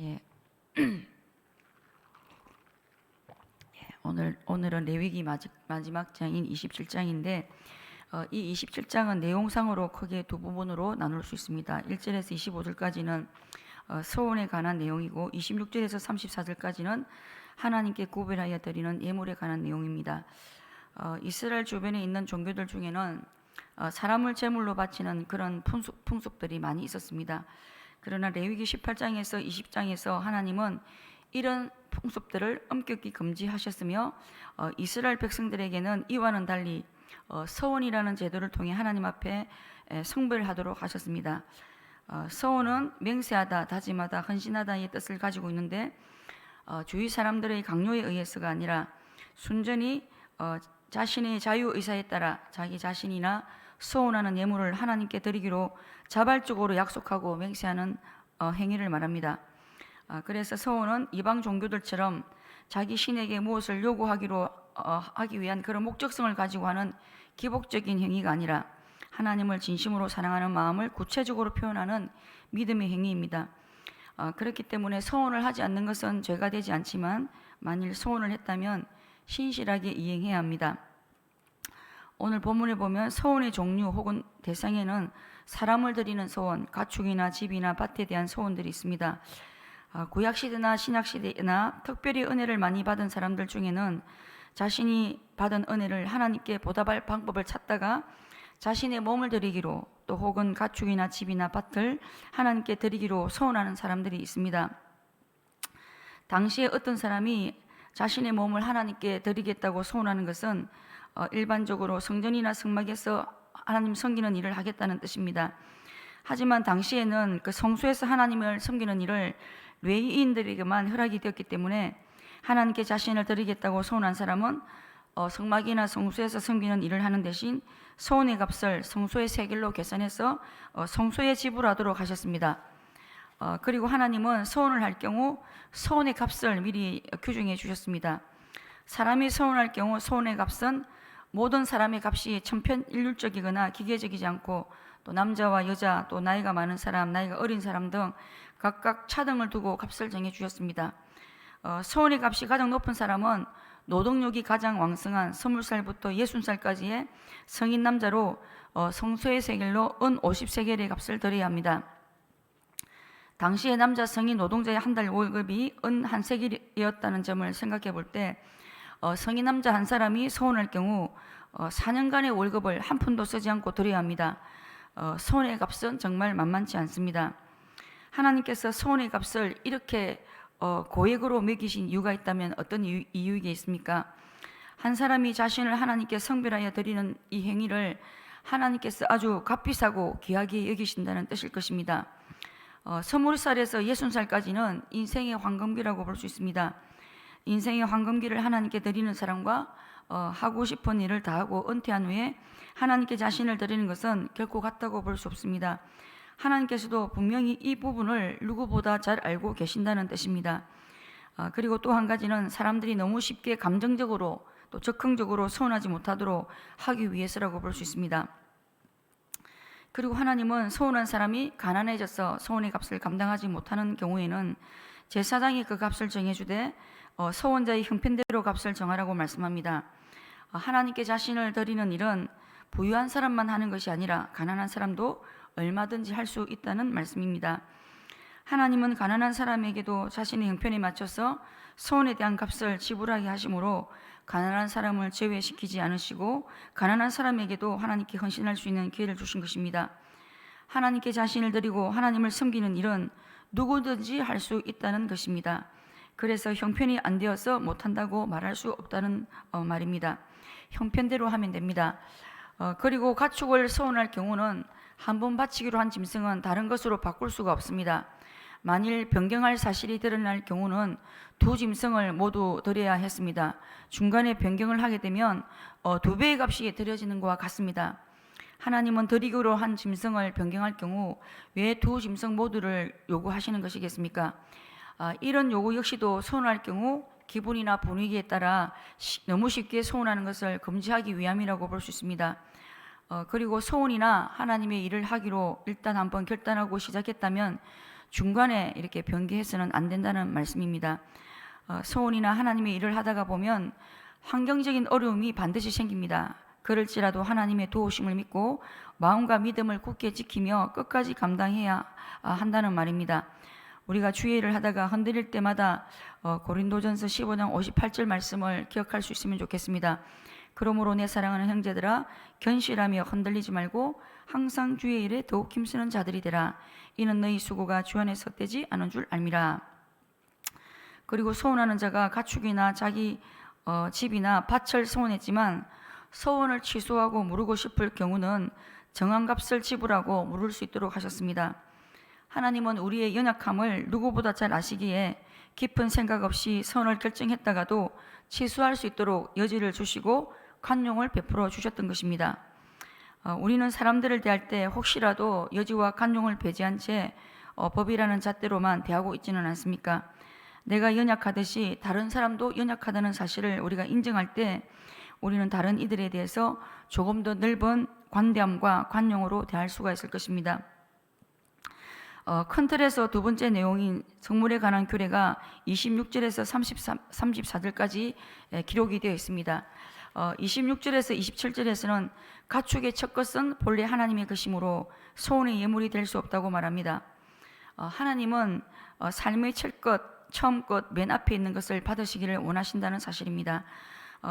예. 오늘은 레위기 마지막 장인 27장인데 이 27장은 내용상으로 크게 두 부분으로 나눌 수 있습니다. 1절에서 25절까지는 서원에 관한 내용이고 26절에서 34절까지는 하나님께 구별하여 드리는 예물에 관한 내용입니다. 이스라엘 주변에 있는 종교들 중에는 사람을 제물로 바치는 그런 풍습들이 많이 있었습니다. 그러나 레위기 18장에서 20장에서 하나님은 이런 풍습들을 엄격히 금지하셨으며 이스라엘 백성들에게는 이와는 달리 서원이라는 제도를 통해 하나님 앞에 성별을 하도록 하셨습니다. 서원은 맹세하다, 다짐하다, 헌신하다의 뜻을 가지고 있는데 주위 사람들의 강요에 의해서가 아니라 순전히 자신의 자유의사에 따라 자기 자신이나 서원하는 예물을 하나님께 드리기로 자발적으로 약속하고 맹세하는 행위를 말합니다. 그래서 서원은 이방 종교들처럼 자기 신에게 무엇을 요구하기로 하기 위한 그런 목적성을 가지고 하는 기복적인 행위가 아니라 하나님을 진심으로 사랑하는 마음을 구체적으로 표현하는 믿음의 행위입니다. 그렇기 때문에 서원을 하지 않는 것은 죄가 되지 않지만 만일 서원을 했다면 신실하게 이행해야 합니다. 오늘 본문에 보면 서원의 종류 혹은 대상에는 사람을 드리는 서원, 가축이나 집이나 밭에 대한 서원들이 있습니다. 구약시대나 신약시대나 특별히 은혜를 많이 받은 사람들 중에는 자신이 받은 은혜를 하나님께 보답할 방법을 찾다가 자신의 몸을 드리기로 또 혹은 가축이나 집이나 밭을 하나님께 드리기로 서원하는 사람들이 있습니다. 당시에 어떤 사람이 자신의 몸을 하나님께 드리겠다고 서원하는 것은 일반적으로 성전이나 성막에서 하나님 섬기는 일을 하겠다는 뜻입니다. 하지만 당시에는 그 성소에서 하나님을 섬기는 일을 외인들에게만 허락이 되었기 때문에 하나님께 자신을 드리겠다고 서원한 사람은 성막이나 성소에서 섬기는 일을 하는 대신 서원의 값을 성소의 세겔로 계산해서 성소에 지불하도록 하셨습니다. 그리고 하나님은 서원을 할 경우 서원의 값을 미리 규정해 주셨습니다. 사람이 서원할 경우 서원의 값은 모든 사람의 값이 천편일률적이거나 기계적이지 않고 또 남자와 여자 또 나이가 많은 사람, 나이가 어린 사람 등 각각 차등을 두고 값을 정해 주셨습니다. 서원의 값이 가장 높은 사람은 노동력이 가장 왕성한 20살부터 60살까지의 성인 남자로 성소의 세겔로 은 50세겔의 값을 드려야 합니다. 당시의 남자 성인 노동자의 한 달 월급이 은 1세겔이었다는 점을 생각해 볼 때 성인 남자 한 사람이 서원할 경우 4년간의 월급을 한 푼도 쓰지 않고 드려야 합니다. 서원의 값은 정말 만만치 않습니다. 하나님께서 서원의 값을 이렇게 고액으로 매기신 이유가 있다면 어떤 이유이겠습니까? 한 사람이 자신을 하나님께 성별하여 드리는 이 행위를 하나님께서 아주 값비싸고 귀하게 여기신다는 뜻일 것입니다. 20살에서 60살까지는 인생의 황금기라고 볼 수 있습니다. 인생의 황금기를 하나님께 드리는 사람과 하고 싶은 일을 다하고 은퇴한 후에 하나님께 자신을 드리는 것은 결코 같다고 볼 수 없습니다. 하나님께서도 분명히 이 부분을 누구보다 잘 알고 계신다는 뜻입니다. 그리고 또 한 가지는 사람들이 너무 쉽게 감정적으로 또 적극적으로 서원하지 못하도록 하기 위해서라고 볼 수 있습니다. 그리고 하나님은 서원한 사람이 가난해져서 서원의 값을 감당하지 못하는 경우에는 제사장이 그 값을 정해주되 서원자의 형편대로 값을 정하라고 말씀합니다. 하나님께 자신을 드리는 일은 부유한 사람만 하는 것이 아니라 가난한 사람도 얼마든지 할 수 있다는 말씀입니다. 하나님은 가난한 사람에게도 자신의 형편에 맞춰서 서원에 대한 값을 지불하게 하심으로 가난한 사람을 제외시키지 않으시고 가난한 사람에게도 하나님께 헌신할 수 있는 기회를 주신 것입니다. 하나님께 자신을 드리고 하나님을 섬기는 일은 누구든지 할 수 있다는 것입니다. 그래서 형편이 안 되어서 못한다고 말할 수 없다는 말입니다. 형편대로 하면 됩니다. 그리고 가축을 서원할 경우는 한 번 바치기로 한 짐승은 다른 것으로 바꿀 수가 없습니다. 만일 변경할 사실이 드러날 경우는 두 짐승을 모두 드려야 했습니다. 중간에 변경을 하게 되면 2배의 값이 드려지는 것과 같습니다. 하나님은 드리기로 한 짐승을 변경할 경우 왜 두 짐승 모두를 요구하시는 것이겠습니까? 이런 요구 역시도 서원할 경우 기분이나 분위기에 따라 너무 쉽게 서원하는 것을 금지하기 위함이라고 볼 수 있습니다. 그리고 서원이나 하나님의 일을 하기로 일단 한번 결단하고 시작했다면 중간에 이렇게 변개해서는 안 된다는 말씀입니다. 소원이나 하나님의 일을 하다가 보면 환경적인 어려움이 반드시 생깁니다. 그럴지라도 하나님의 도우심을 믿고 마음과 믿음을 굳게 지키며 끝까지 감당해야 한다는 말입니다. 우리가 주의 일을 하다가 흔들릴 때마다 고린도전서 15장 58절 말씀을 기억할 수 있으면 좋겠습니다. 그러므로 내 사랑하는 형제들아 견실하며 흔들리지 말고 항상 주의 일에 더욱 힘쓰는 자들이 되라. 이는 너희 수고가 주 안에서 헛되지 않은 줄 알미라. 그리고 소원하는 자가 가축이나 자기 집이나 밭을 소원했지만 소원을 취소하고 물으고 싶을 경우는 정한 값을 지불하고 물을 수 있도록 하셨습니다. 하나님은 우리의 연약함을 누구보다 잘 아시기에 깊은 생각 없이 선을 결정했다가도 취소할 수 있도록 여지를 주시고 관용을 베풀어 주셨던 것입니다. 우리는 사람들을 대할 때 혹시라도 여지와 관용을 배제한 채 법이라는 잣대로만 대하고 있지는 않습니까? 내가 연약하듯이 다른 사람도 연약하다는 사실을 우리가 인정할 때 우리는 다른 이들에 대해서 조금 더 넓은 관대함과 관용으로 대할 수가 있을 것입니다. 큰 틀에서 두 번째 내용인 성물에 관한 규례가 26절에서 34절까지 기록이 되어 있습니다. 26절에서 27절에서는 가축의 첫 것은 본래 하나님의 것이므로 소원의 예물이 될 수 없다고 말합니다. 하나님은 삶의 첫 것, 처음 것, 맨 앞에 있는 것을 받으시기를 원하신다는 사실입니다.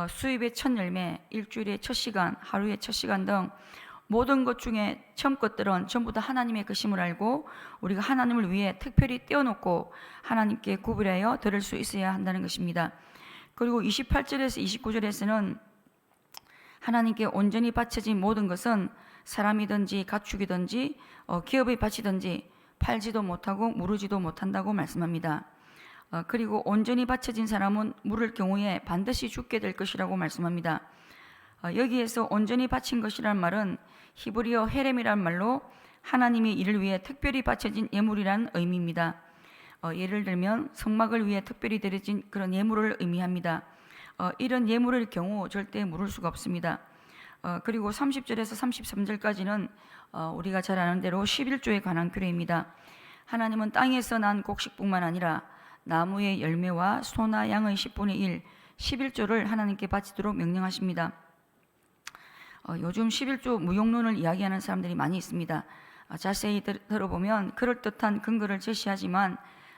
수입의 첫 열매, 일주일의 첫 시간, 하루의 첫 시간 등 모든 것 중에 처음 것들은 전부 다 하나님의 것임을 알고 우리가 하나님을 위해 특별히 떼어놓고 하나님께 구별하여 드릴 수 있어야 한다는 것입니다. 그리고 28절에서 29절에서는 하나님께 온전히 바쳐진 모든 것은 사람이든지 가축이든지 기업의 밭이든지 팔지도 못하고 무르지도 못한다고 말씀합니다. 그리고 온전히 바쳐진 사람은 물을 경우에 반드시 죽게 될 것이라고 말씀합니다. 여기에서 온전히 바친 것이란 말은 히브리어 헤렘이란 말로 하나님의 일을 위해 특별히 바쳐진 예물이라는 의미입니다. 예를 들면 성막을 위해 특별히 드려진 그런 예물을 의미합니다. 이런 예물의 경우 절대 물을 수가 없습니다. 그리고 30절에서 33절까지는 우리가 잘 아는 대로 11조에 관한 규례입니다. 하나님은 땅에서 난 곡식뿐만 아니라 나무의 열매와 소나 양의 10분의 1, 11조를 하나님께 바치도록 명령하십니다. 요즘 11조 무용론을 이야기하는 사람들이 많이 있습니다. 자세히 들어보면 그럴듯한 근거를 제시하지만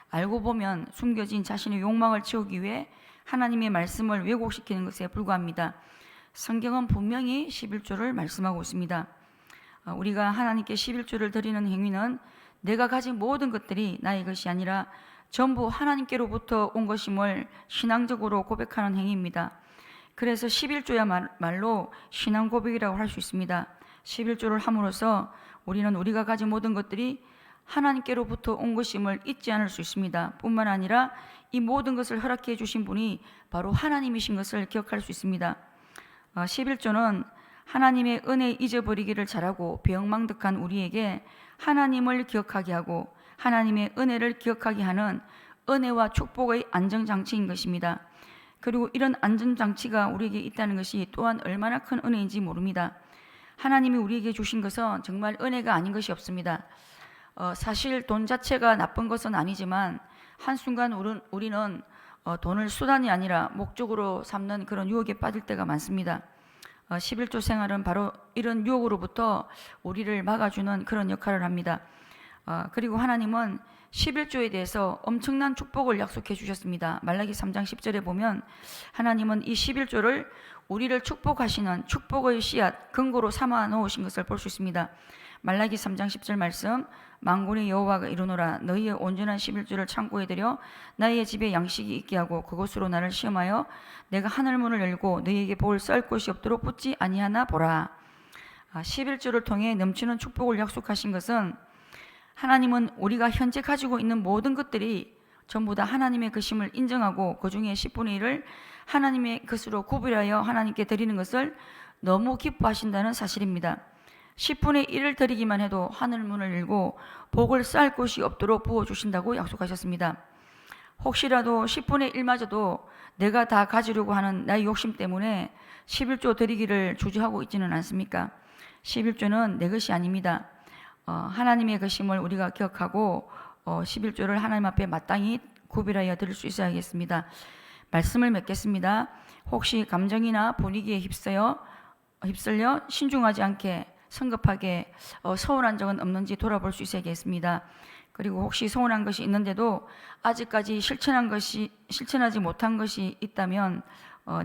알고 보면 숨겨진 자신의 욕망을 채우기 위해 하나님의 말씀을 왜곡시키는 것에 불과합니다. 성경은 분명히 11조를 말씀하고 있습니다. 우리가 하나님께 11조를 드리는 행위는 내가 가진 모든 것들이 나의 것이 아니라 전부 하나님께로부터 온 것임을 신앙적으로 고백하는 행위입니다. 그래서 11조야말로 신앙 고백이라고 할 수 있습니다. 11조를 함으로써 우리는 우리가 가진 모든 것들이 하나님께로부터 온 것임을 잊지 않을 수 있습니다. 뿐만 아니라 이 모든 것을 허락해 주신 분이 바로 하나님이신 것을 기억할 수 있습니다. 11조는 하나님의 은혜 잊어버리기를 잘하고 배영망덕한 우리에게 하나님을 기억하게 하고 하나님의 은혜를 기억하게 하는 은혜와 축복의 안전장치인 것입니다. 그리고 이런 안전장치가 우리에게 있다는 것이 또한 얼마나 큰 은혜인지 모릅니다. 하나님이 우리에게 주신 것은 정말 은혜가 아닌 것이 없습니다. 사실 돈 자체가 나쁜 것은 아니지만 한순간 우리는 돈을 수단이 아니라 목적으로 삼는 그런 유혹에 빠질 때가 많습니다. 11조 생활은 바로 이런 유혹으로부터 우리를 막아주는 그런 역할을 합니다. 그리고 하나님은 11조에 대해서 엄청난 축복을 약속해 주셨습니다. 말라기 3장 10절에 보면 하나님은 이 11조를 우리를 축복하시는 축복의 씨앗 근거로 삼아 놓으신 것을 볼 수 있습니다. 말라기 3장 10절 말씀, 만군의 여호와가 이르노라 너희의 온전한 11조를 창고에 들여 나의 집에 양식이 있게 하고 그곳으로 나를 시험하여 내가 하늘문을 열고 너희에게 복을 쌀 곳이 없도록 붙지 아니하나 보라. 11조를 통해 넘치는 축복을 약속하신 것은 하나님은 우리가 현재 가지고 있는 모든 것들이 전부 다 하나님의 것임을 인정하고 그 중에 10분의 1을 하나님의 것으로 구별하여 하나님께 드리는 것을 너무 기뻐하신다는 사실입니다. 10분의 1을 드리기만 해도 하늘문을 열고 복을 쌓을 곳이 없도록 부어주신다고 약속하셨습니다. 혹시라도 10분의 1마저도 내가 다 가지려고 하는 나의 욕심 때문에 11조 드리기를 주저하고 있지는 않습니까? 11조는 내 것이 아닙니다. 하나님의 것임을 우리가 기억하고 11조를 하나님 앞에 마땅히 구별하여 드릴 수 있어야겠습니다. 말씀을 맺겠습니다. 혹시 감정이나 분위기에 휩쓸려 신중하지 않게 성급하게 서운한 적은 없는지 돌아볼 수 있어야겠습니다. 그리고 혹시 서운한 것이 있는데도 아직까지 실천하지 못한 것이 있다면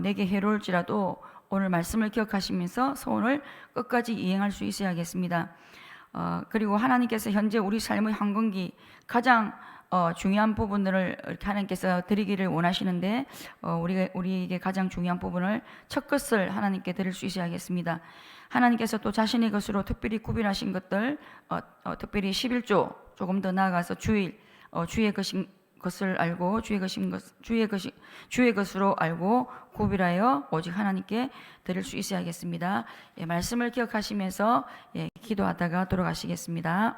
내게 해로울지라도 오늘 말씀을 기억하시면서 소원을 끝까지 이행할 수 있어야겠습니다. 그리고 하나님께서 현재 우리 삶의 환경기 가장 중요한 부분들을 이렇게 하나님께서 드리기를 원하시는데 우리에게 가장 중요한 부분을 첫 것을 하나님께 드릴 수 있어야겠습니다. 하나님께서 또 자신의 것으로 특별히 구별하신 것들, 특별히 11조 조금 더 나아가서 주의 것을 알고 주의 것으로 알고 구별하여 오직 하나님께 드릴 수 있어야겠습니다. 말씀을 기억하시면서 기도하다가 돌아가시겠습니다.